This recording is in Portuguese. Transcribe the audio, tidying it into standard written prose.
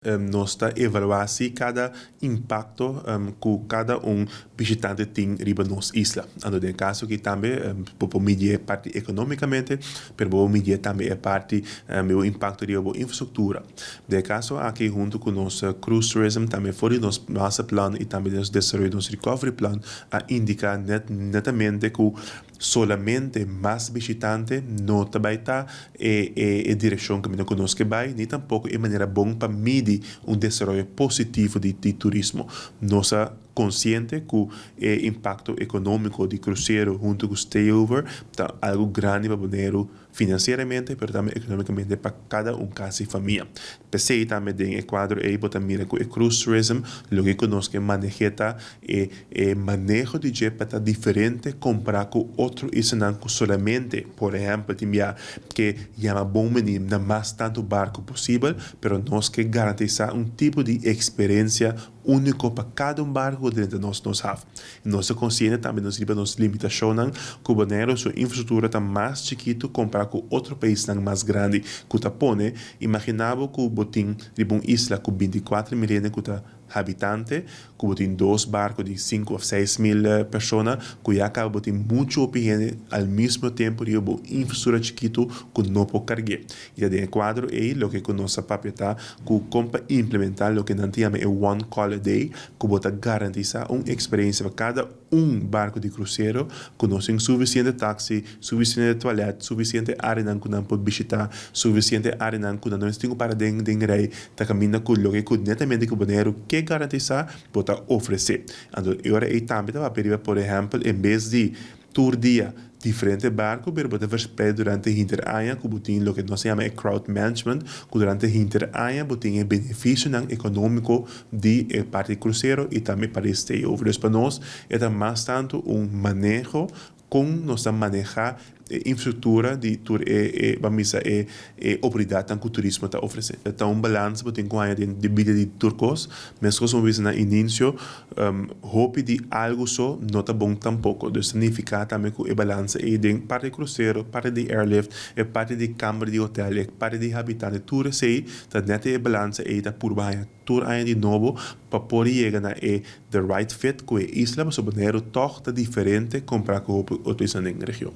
Nós está evaluando cada impacto que cada visitante tem riba nos isla. Ando de caso que também por medir parte economicamente, pero por medir também parte o impacto de boa infraestrutura. De caso aqui junto com nosso cruise tourism também fora nosso master plan e também nosso desenvolvimento nosso recovery plan a indicar netamente que solamente mais visitante não também está direção que nós conhecemos que vai, nem tampouco é maneira bom para medir desenvolvimento positivo de turismo. Nós consciente que o impacto econômico de cruzeiro junto com o stayover está algo grande para o financeiramente, mas também economicamente para cada casa e família. Pensei também em Equador e botar mira com o cruise tourism, o que nós que manejeta manejo de jeito para diferente comparar com outro isenanco solamente, por exemplo, que chama bom menino na mais tanto barco possível, pero nós que garantizar tipo de experiência único para cada barco dentro de nós have. Nós consciente também nos limitações, que o sua infraestrutura está mais chiquito comparado com outro país mais grande que está pone. Imaginava que o botim de uma isla com 24 milhões de habitantes, que botim 2 barcos de 5 ou 6 mil pessoas, que já acaba botim muito opinião ao mesmo tempo de uma infraestrutura chiquito que não pode carregar. E de Equador é o que nossa papel está, que compra implementar o que nós chamamos One Call a Day, que bota garantizar uma experiência para cada barco de cruzeiro, que nós temos suficiente táxi, suficiente toalete, suficiente área que nós podemos visitar, suficiente área que nós temos para dentro rei, tá caminhando com o que netamente que o banheiro que garantizar, bota oferecer. Então, agora é também para pedir, por exemplo, em vez de tour dia diferente barco, pero pode verspreid durante a hinteranja, que botin lo que nós chamamos crowd management, que durante a hinteranja botin benefício econômico de parte de cruzeiro e também para stayover. Então, para nós, é mais tanto manejo com nós manejar infraestrutura de tour vamos oportunidade que o turismo está oferecendo. Então, balanço botin com a de vida de turcos, mas como vimos no início, hope de algo só não está bom tampouco. Então, significa também que o balanço é de parte de cruzeiro, parte de airlift, parte de câmara de hotel, parte de habitante, tudo sei, tá nete balanço é da por baixo. Tour aí de novo para poder chegar na the right fit com a isla, mas o banheiro toca diferente comparado com outras na região.